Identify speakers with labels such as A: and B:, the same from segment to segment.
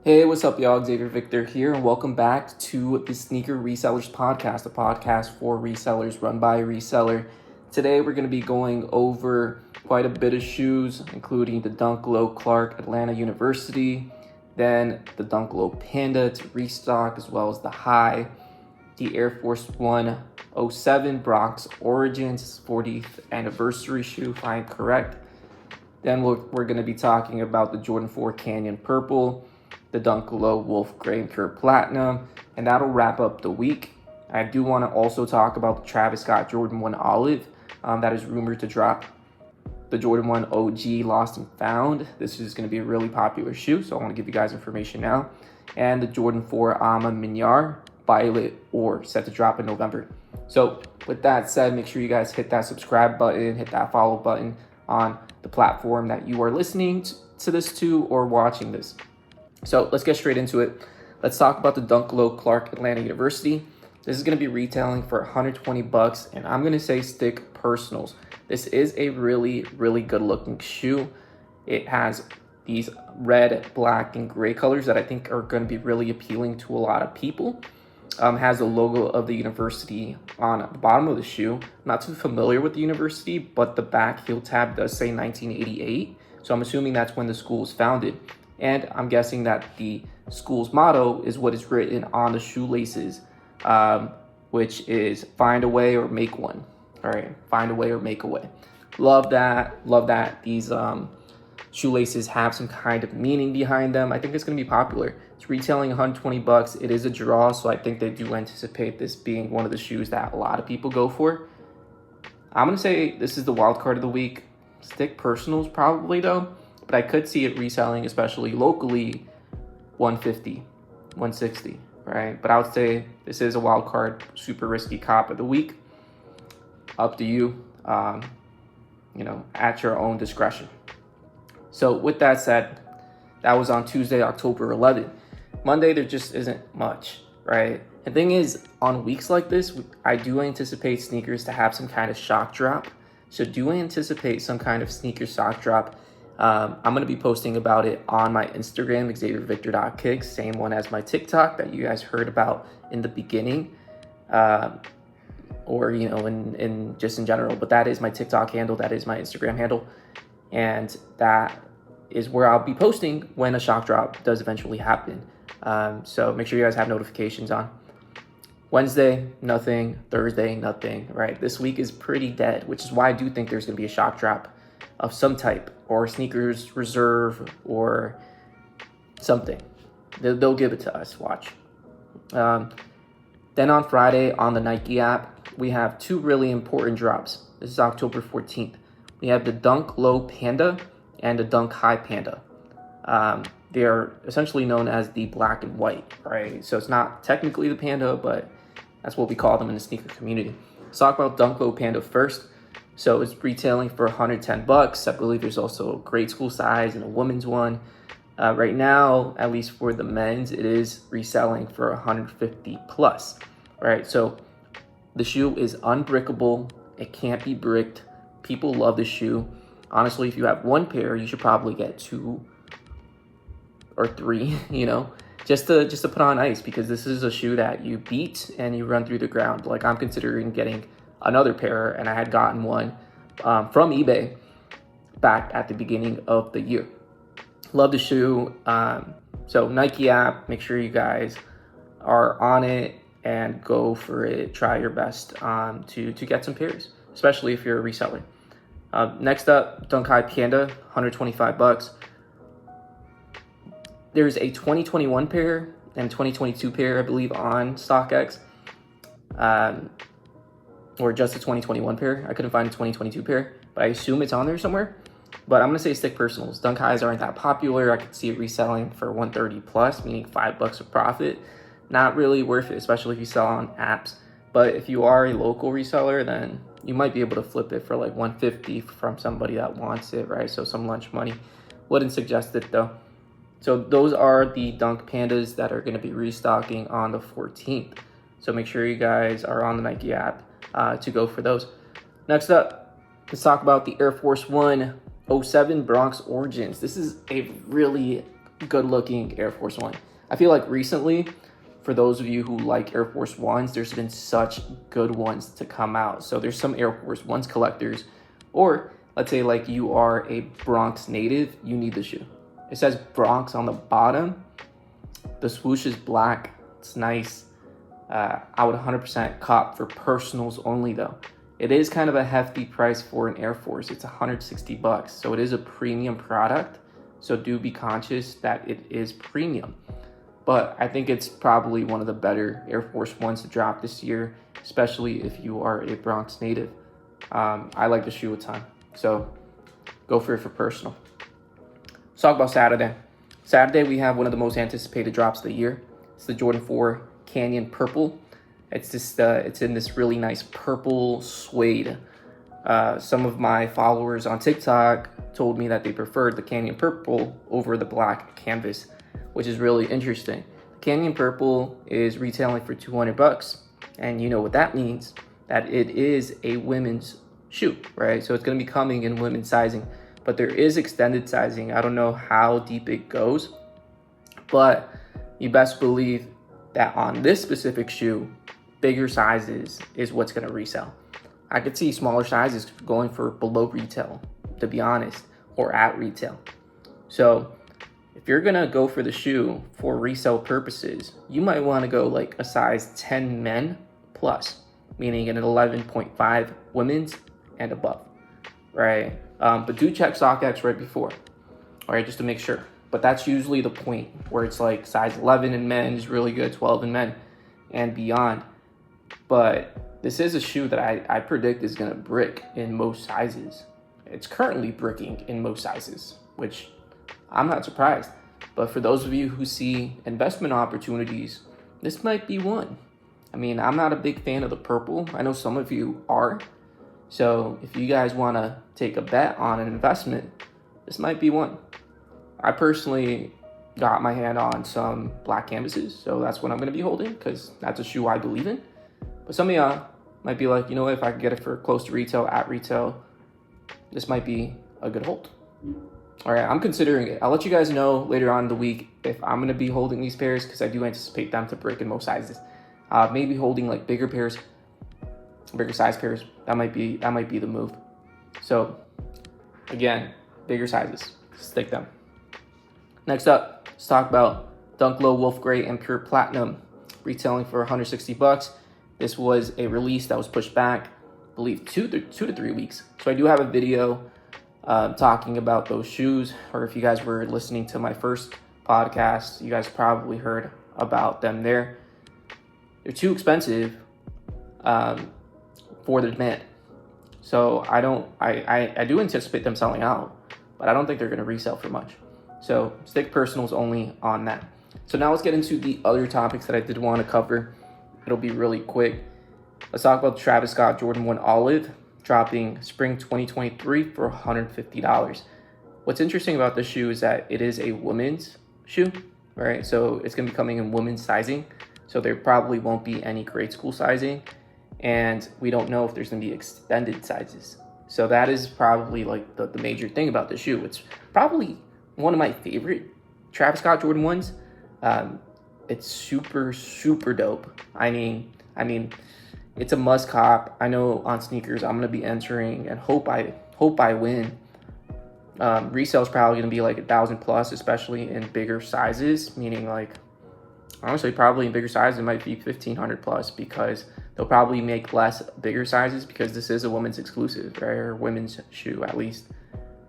A: Hey, what's up, y'all? Xavier Victor here, and welcome back to the Sneaker Resellers Podcast, a podcast for resellers run by a reseller. Today, we're going to be going over quite a bit of shoes, including the Dunk Low Clark Atlanta University, then the Dunk Low Panda to restock, as well as the High, the Air Force One 07 Bronx Origins 40th anniversary shoe, if I'm correct. Then we're going to be talking about the Jordan 4 Canyon Purple, the Dunk Low Wolf Gray and Pure Platinum, and that'll wrap up the week. I do want to also talk about the Travis Scott Jordan 1 Olive that is rumored to drop. The Jordan 1 OG Lost and Found. This is going to be a really popular shoe, so I want to give you guys information now. And the Jordan 4 Ama Minyar Violet Ore set to drop in November. So with that said, make sure you guys hit that subscribe button, hit that follow button on the platform that you are listening to this to or watching this. So let's get straight into it. Let's talk about the Dunk Low Clark Atlanta University. This is going to be retailing for $120, and I'm going to say stick personals. This is a really, really good looking shoe. It has these red, black, and gray colors that I think are going to be really appealing to a lot of people. Has the logo of the university on the bottom of the shoe. Not too familiar with the university, but the back heel tab does say 1988. So I'm assuming that's when the school was founded. And I'm guessing that the school's motto is what is written on the shoelaces, which is find a way or make one. All right, find a way or make a way. Love that. Love that these shoelaces have some kind of meaning behind them. I think it's going to be popular. It's retailing $120. It is a draw, so I think they do anticipate this being one of the shoes that a lot of people go for. I'm going to say this is the wild card of the week. Stick personals probably, though. But I could see it reselling, especially locally, $150, $160, right? But I would say this is a wild card, super risky cop of the week. Up to you, at your own discretion. So with that said, that was on Tuesday, October 11th. Monday, there just isn't much, right? The thing is, on weeks like this, I do anticipate sneakers to have some kind of shock drop. So do anticipate some kind of sneaker shock drop. I'm going to be posting about it on my Instagram, xaviervictor.kicks, same one as my TikTok that you guys heard about in the beginning, or, in just in general. But that is my TikTok handle. That is my Instagram handle. And that is where I'll be posting when a shock drop does eventually happen. So make sure you guys have notifications on. Wednesday, nothing. Thursday, nothing, right? This week is pretty dead, which is why I do think there's going to be a shock drop of some type, or sneakers reserve, or something. They'll give it to us. Watch. Then on Friday on the Nike app, we have two really important drops. This is October 14th. We have the Dunk Low Panda and the Dunk High Panda. They are essentially known as the black and white, right? So it's not technically the Panda, but that's what we call them in the sneaker community. Let's talk about Dunk Low Panda first. So it's retailing for $110. I believe there's also a grade school size and a women's one. Right now, at least for the men's, it is reselling for $150+. Right, so the shoe is unbrickable. It can't be bricked. People love the shoe. Honestly, if you have one pair, you should probably get two or three, just to put on ice, because this is a shoe that you beat and you run through the ground. Like, I'm considering getting another pair, and I had gotten one from eBay back at the beginning of the year. Love the shoe. So Nike app, make sure you guys are on it and go for it. Try your best to get some pairs, especially if you're a reseller. Next up, Tonkai Panda, $125. There's a 2021 pair and 2022 pair, I believe, on StockX. Or just a 2021 pair. I couldn't find a 2022 pair, but I assume it's on there somewhere. But I'm going to say stick personals. Dunk Highs aren't that popular. I could see it reselling for $130+, meaning $5 of profit. Not really worth it, especially if you sell on apps. But if you are a local reseller, then you might be able to flip it for like $150 from somebody that wants it, right? So some lunch money. Wouldn't suggest it though. So those are the Dunk Pandas that are going to be restocking on the 14th. So make sure you guys are on the Nike app to go for those. Next up, let's talk about the Air Force One 07 Bronx Origins. This is a really good looking Air Force One. I feel like recently, for those of you who like Air Force Ones, there's been such good ones to come out. So there's some Air Force Ones collectors, or let's say like you are a Bronx native, you need the shoe. It says Bronx on the bottom. The swoosh is black. It's nice. I would 100% cop for personals only though. It is kind of a hefty price for an Air Force. It's $160. So it is a premium product. So do be conscious that it is premium. But I think it's probably one of the better Air Force Ones to drop this year, especially if you are a Bronx native. I like the shoe a ton, so go for it for personal. Let's talk about Saturday. Saturday, we have one of the most anticipated drops of the year. It's the Jordan 4 Canyon Purple. It's in this really nice purple suede. Some of my followers on TikTok told me that they preferred the Canyon Purple over the black canvas, which is really interesting. Canyon Purple is retailing for $200, and you know what that means, that it is a women's shoe, right? So it's going to be coming in women's sizing, but there is extended sizing. I don't know how deep it goes, but you best believe that on this specific shoe, bigger sizes is what's going to resell. I could see smaller sizes going for below retail, to be honest, or at retail. So if you're gonna go for the shoe for resale purposes, you might want to go like a size 10 men plus, meaning an 11.5 women's and above, right? But do check StockX right before, all right, just to make sure. But that's usually the point where it's like size 11 in men is really good, 12 in men and beyond. But this is a shoe that I predict is gonna brick in most sizes. It's currently bricking in most sizes, which I'm not surprised. But for those of you who see investment opportunities, this might be one. I mean, I'm not a big fan of the purple. I know some of you are. So if you guys want to take a bet on an investment, this might be one. I personally got my hand on some black canvases, so that's what I'm going to be holding because that's a shoe I believe in. But some of y'all might be like, you know, if I could get it for close to retail, at retail, this might be a good hold. All right, I'm considering it. I'll let you guys know later on in the week if I'm going to be holding these pairs because I do anticipate them to break in most sizes. Maybe holding like bigger pairs, bigger size pairs. That might be the move. So again, bigger sizes, stick them. Next up, let's talk about Dunk Low Wolf Gray and Pure Platinum, retailing for $160. This was a release that was pushed back, I believe 2 to 3 weeks. So I do have a video talking about those shoes, or if you guys were listening to my first podcast, you guys probably heard about them there. They're too expensive for the demand. So I do anticipate them selling out, but I don't think they're going to resell for much. So stick personals only on that. So now let's get into the other topics that I did want to cover. It'll be really quick. Let's talk about Travis Scott Jordan 1 Olive dropping spring 2023 for $150. What's interesting about this shoe is that it is a women's shoe, right? So it's going to be coming in women's sizing. So there probably won't be any grade school sizing. And we don't know if there's going to be extended sizes. So that is probably like the major thing about the shoe. It's probably one of my favorite Travis Scott Jordan 1s. It's super, super dope. I mean, it's a must cop. I know on sneakers I'm gonna be entering and hope I win. Resale is probably gonna be like 1,000 plus, especially in bigger sizes. Meaning like, honestly, probably in bigger sizes it might be 1,500 plus because they'll probably make less bigger sizes because this is a women's exclusive, right? Or women's shoe at least.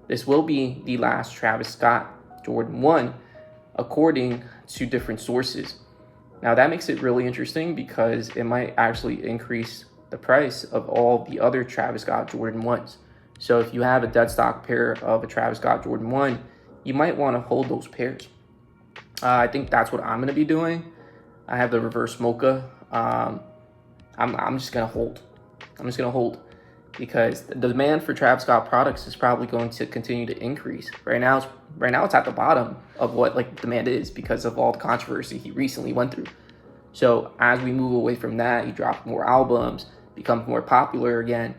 A: This will be the last Travis Scott Jordan 1, according to different sources. Now that makes it really interesting because it might actually increase the price of all the other Travis Scott Jordan 1s. So if you have a dead stock pair of a Travis Scott Jordan 1, you might want to hold those pairs. I think that's what I'm going to be doing. I have the reverse mocha. I'm just going to hold. Because the demand for Travis Scott products is probably going to continue to increase. Right now it's at the bottom of what like demand is because of all the controversy he recently went through. So as we move away from that, he drops more albums, becomes more popular again.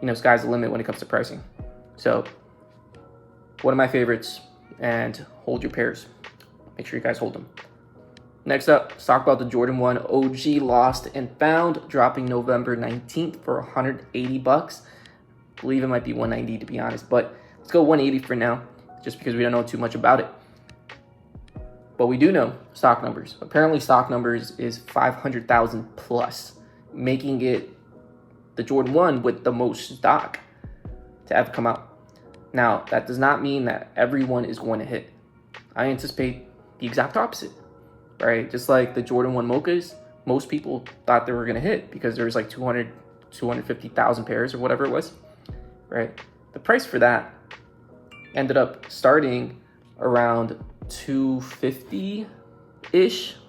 A: You know, sky's the limit when it comes to pricing. So one of my favorites and hold your pairs. Make sure you guys hold them. Next up, let's talk about the Jordan 1 OG Lost and Found, dropping November 19th for $180. I believe it might be $190 to be honest, but let's go $180 for now, just because we don't know too much about it. But we do know stock numbers. Apparently stock numbers is 500,000 plus, making it the Jordan 1 with the most stock to ever come out. Now, that does not mean that everyone is going to hit. I anticipate the exact opposite, right? Just like the Jordan 1 Mochas, most people thought they were going to hit because there was like 250,000 pairs or whatever it was, right? The price for that ended up starting around 250-ish,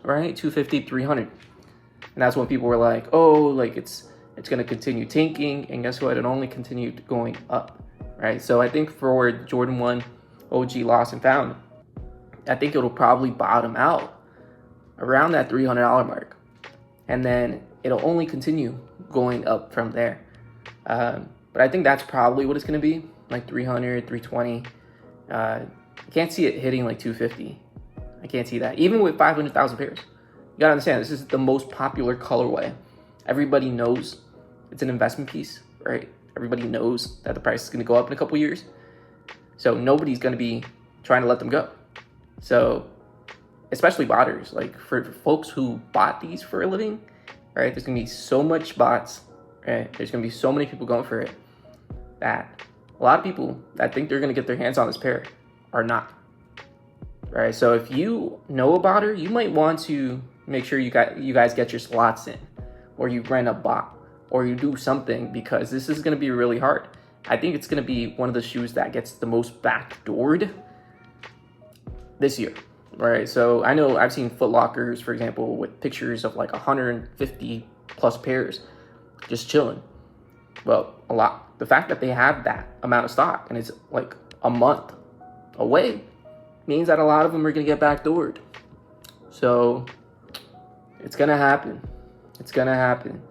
A: right? 250, 300. And that's when people were like, oh, like it's going to continue tanking. And guess what? It only continued going up, right? So I think for Jordan 1 OG Lost and Found, I think it'll probably bottom out around that $300 mark. And then it'll only continue going up from there. But I think that's probably what it's going to be, like 300, 320. I can't see it hitting like 250. I can't see that. Even with 500,000 pairs. You got to understand, this is the most popular colorway. Everybody knows it's an investment piece, right? Everybody knows that the price is going to go up in a couple years. So nobody's going to be trying to let them go. So, especially botters, like for folks who bought these for a living, right? There's going to be so much bots, right? There's going to be so many people going for it that a lot of people that think they're going to get their hands on this pair are not, right? So if you know a botter, you might want to make sure you guys get your slots in, or you rent a bot, or you do something, because this is going to be really hard. I think it's going to be one of the shoes that gets the most backdoored this year, right? So I know I've seen Foot Lockers, for example, with pictures of like 150 plus pairs just chilling. Well, a lot. The fact that they have that amount of stock and it's like a month away means that a lot of them are going to get backdoored. So it's going to happen. It's going to happen.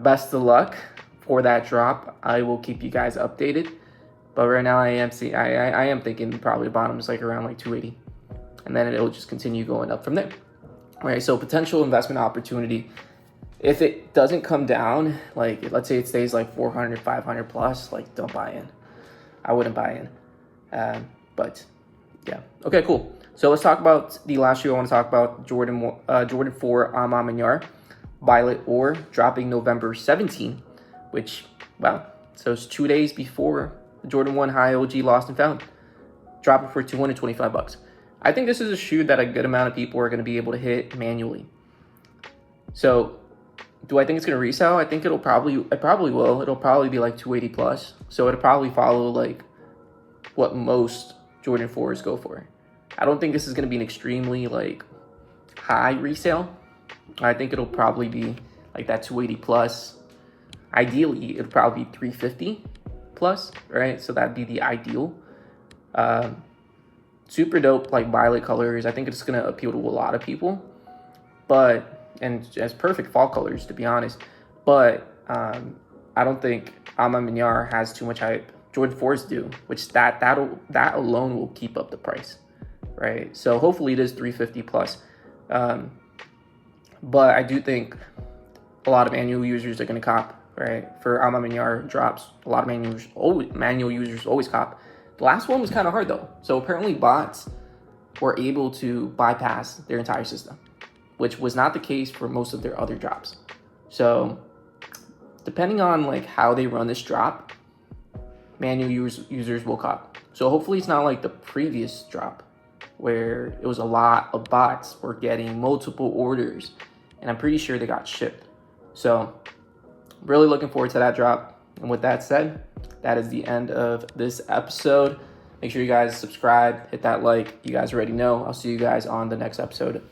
A: Best of luck for that drop. I will keep you guys updated. But right now I am thinking probably the bottom is like around like 280. And then it'll just continue going up from there. All right, so potential investment opportunity. If it doesn't come down, like let's say it stays like 400, 500 plus, like don't buy in. I wouldn't buy in. But yeah. Okay, cool. So let's talk about the last shoe I want to talk about, Jordan 4 Amamanyar Violet Ore, dropping November 17th, which, wow. So it's 2 days before the Jordan 1 High OG Lost and Found, dropping for $225. I think this is a shoe that a good amount of people are going to be able to hit manually. So do I think it's going to resell? I think it probably will. It'll probably be like 280 plus. So it'll probably follow like what most Jordan 4s go for. I don't think this is going to be an extremely like high resale. I think it'll probably be like that 280 plus. Ideally, it'll probably be 350 plus, right? So that'd be the ideal. Super dope, like violet colors. I think it's going to appeal to a lot of people. And as perfect fall colors, to be honest. But I don't think Amamanyar has too much hype. Jordan 4s do, which that alone will keep up the price, right? So hopefully it is 350 plus. But I do think a lot of manual users are going to cop, right? For Amamanyar drops, a lot of manual users always cop. The last one was kind of hard though. So apparently bots were able to bypass their entire system, which was not the case for most of their other drops. So depending on like how they run this drop, manual users will cop. So hopefully it's not like the previous drop where it was a lot of bots were getting multiple orders, and I'm pretty sure they got shipped. So really looking forward to that drop. And with that said, that is the end of this episode. Make sure you guys subscribe, hit that like. You guys already know. I'll see you guys on the next episode.